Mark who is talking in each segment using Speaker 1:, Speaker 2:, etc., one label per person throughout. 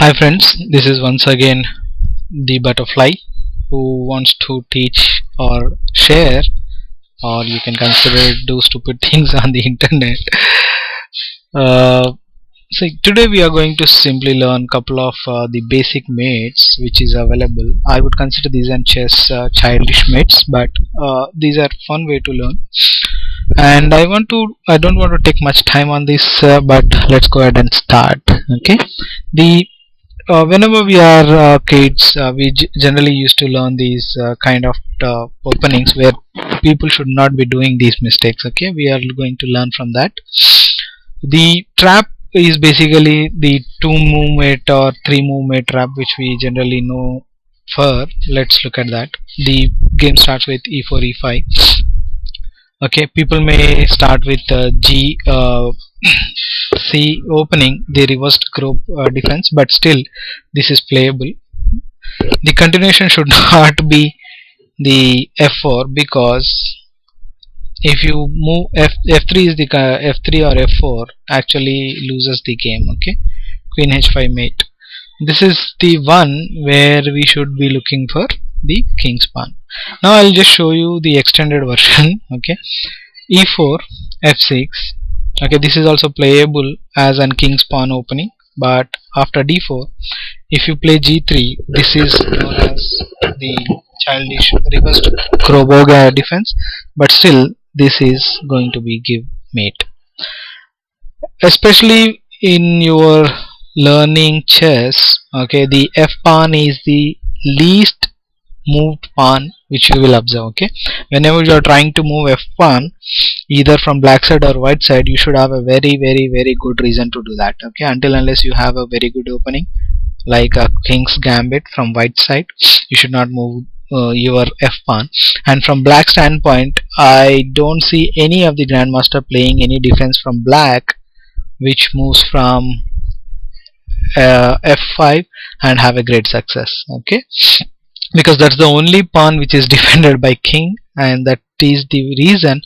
Speaker 1: Hi friends, this is once again the butterfly who wants to teach or share, or you can consider it do stupid things on the internet. Uh, so today we are going to simply learn couple of the basic mates which is available. I would consider these and chess childish mates, but these are fun way to learn. And I don't want to take much time on this, but let's go ahead and start. Okay, the whenever we are kids, we generally used to learn these kind of openings where people should not be doing these mistakes. Okay, we are going to learn from that. The trap is basically the two movement or three movement trap which we generally know for. Let's look at that. The game starts with e4 e5. Okay, people may start with g c opening the reversed group defense, but still this is playable. The continuation should not be the f4, because if you move f3 is the f3 or f4 actually loses the game. Okay, queen h5 mate, this is the one where we should be looking for the king's pawn. Now I'll just show you the extended version. Okay, e4 f6. Okay, this is also playable as an king's pawn opening, but after d4, if you play g3, this is known as the childish reversed Kroboga defense, but still this is going to be give mate. Especially in your learning chess, okay, the f pawn is the least moved pawn which you will observe. Okay, whenever you are trying to move f pawn either from black side or white side, you should have a very good reason to do that. Okay, until unless you have a very good opening like a king's gambit from white side, you should not move your f pawn. And from black standpoint, I don't see any of the grandmaster playing any defense from black which moves from f5 and have a great success. Okay, because that's the only pawn which is defended by king, and that is the reason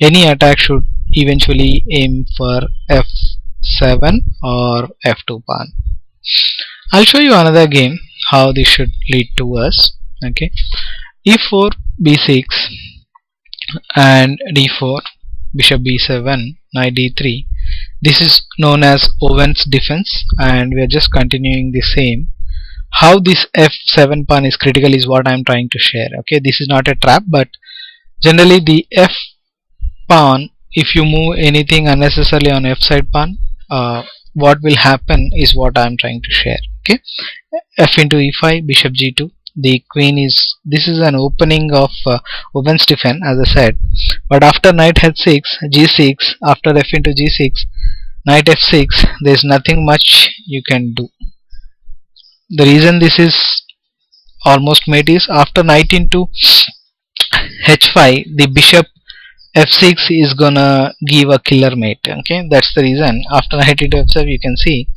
Speaker 1: any attack should eventually aim for f7 or f2 pawn. I'll show you another game how this should lead to us. Okay, e4 b6 and d4, bishop b7, knight d3. This is known as Owen's defense, and we are just continuing the same. How this f7 pawn is critical is what I am trying to share. Okay, this is not a trap, but generally the f pawn, if you move anything unnecessarily on f side pawn, what will happen is what I am trying to share. Okay, f into e5, bishop g2. The queen is, this is an opening of Owen's defense as I said, but after knight h6, g6, after f into g6, knight f6, there is nothing much you can do. The reason this is almost mate is after knight into h5, the bishop f6 is gonna give a killer mate. Okay, that's the reason after knight into f7 you can see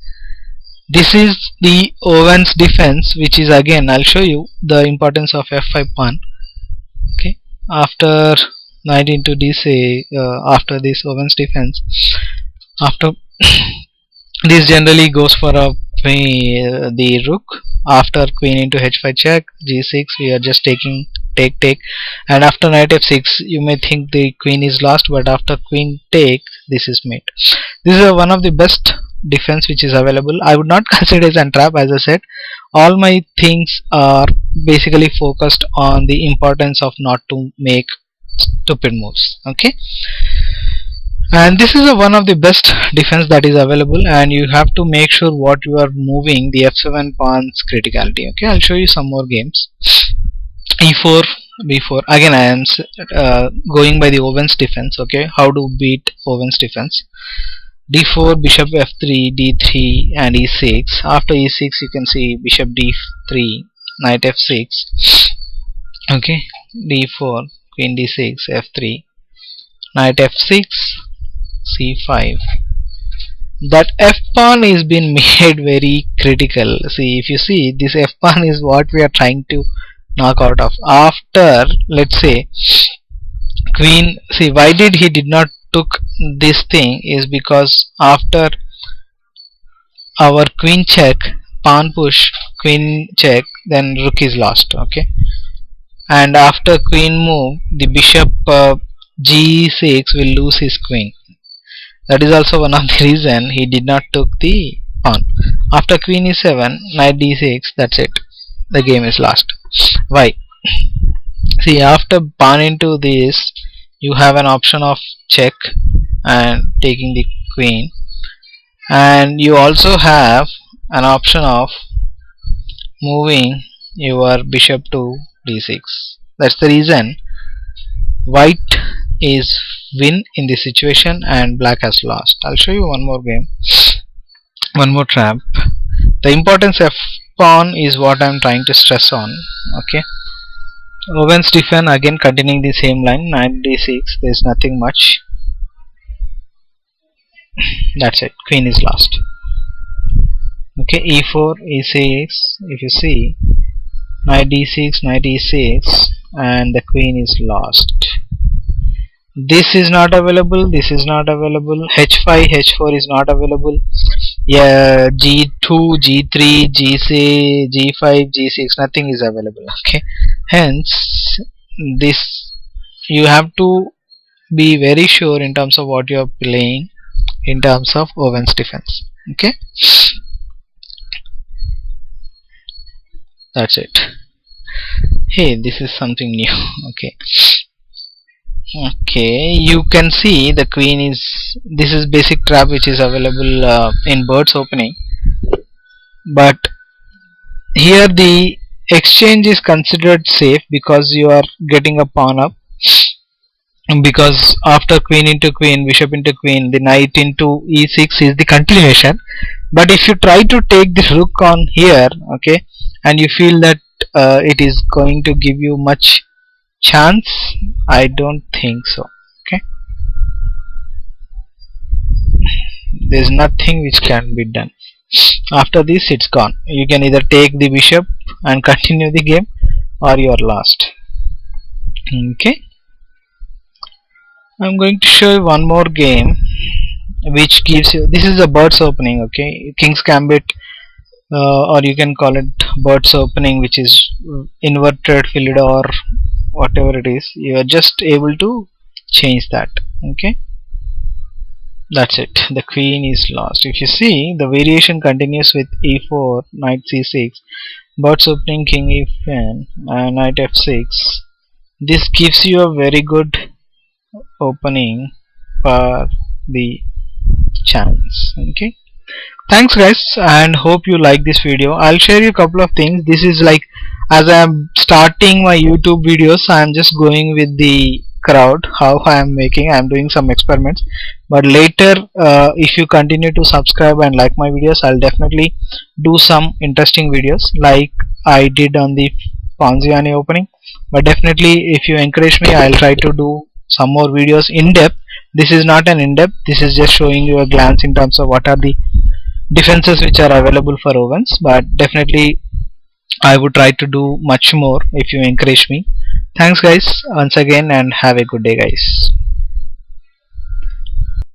Speaker 1: this is the Owen's defense, which is, again I'll show you the importance of f5 pawn. Okay, after knight into d6, after this Owen's defense, after this generally goes for a the rook. After queen into h5 check, g6, we are just taking take, and after knight f6 you may think the queen is lost, but after queen take, this is mate. This is one of the best defense which is available. I would not consider it as a trap. As I said, all my things are basically focused on the importance of not to make stupid moves. Okay, and this is one of the best defense that is available, and you have to make sure what you are moving the f7 pawn's criticality. Okay, I'll show you some more games. e4 b4, again I am going by the Owen's defense. Okay, how to beat Owen's defense. d4, bishop f3, d3 and e6. After e6 you can see bishop d3, knight f6. Okay, d4, queen d6, f3, knight f6, c5. That f pawn is been made very critical. See, if you see, this f pawn is what we are trying to knock out of. After, let's say, queen, see, why did not took this thing is because after our queen check, pawn push, queen check, then rook is lost. Okay, and after queen move, the bishop g6 will lose his queen. That is also one of the reason he did not took the pawn. After queen e7, knight d6, that's it, the game is lost. Why? See, after pawn into this, you have an option of check and taking the queen, and you also have an option of moving your bishop to d6. That's the reason white is win in this situation and black has lost. I'll show you one more game, one more trap. The importance of pawn is what I'm trying to stress on. Okay, Owen's defend, again continuing the same line, knight d6, there's nothing much. That's it, queen is lost. Okay, e4, e6, if you see, knight d6, knight e6, and the queen is lost. This is not available, this is not available, h5, h4 is not available, yeah, g2, g3, g6, g5, g6, nothing is available. Okay, hence this, you have to be very sure in terms of what you are playing in terms of Owen's defense. Okay, that's it. Hey, this is something new. Okay, you can see the queen is, this is basic trap which is available in Bird's Opening, but here the exchange is considered safe because you are getting a pawn up, because after queen into queen, bishop into queen, the knight into e6 is the continuation. But if you try to take the rook on here, okay, and you feel that it is going to give you much chance, I don't think so. Okay, there's nothing which can be done. After this, it's gone. You can either take the bishop and continue the game, or you are lost. Okay, I'm going to show you one more game which gives you, this is a Bird's Opening. Okay, King's Gambit, or you can call it Bird's Opening, which is inverted Philidor or whatever it is. You are just able to change that. Okay, that's it, the queen is lost. If you see, the variation continues with e4, knight c6, Bird's Opening, king e5, and knight f6. This gives you a very good opening for the chance. Okay, thanks guys, and hope you like this video. I'll share you a couple of things. This is like, as I am starting my YouTube videos, I am just going with the crowd, how I am making, I am doing some experiments, but later if you continue to subscribe and like my videos, I'll definitely do some interesting videos like I did on the Ponziani opening. But definitely if you encourage me, I'll try to do some more videos in depth. This is not an in-depth, this is just showing you a glance in terms of what are the defenses which are available for Owens, but definitely I would try to do much more if you encourage me. Thanks guys once again, and have a good day guys.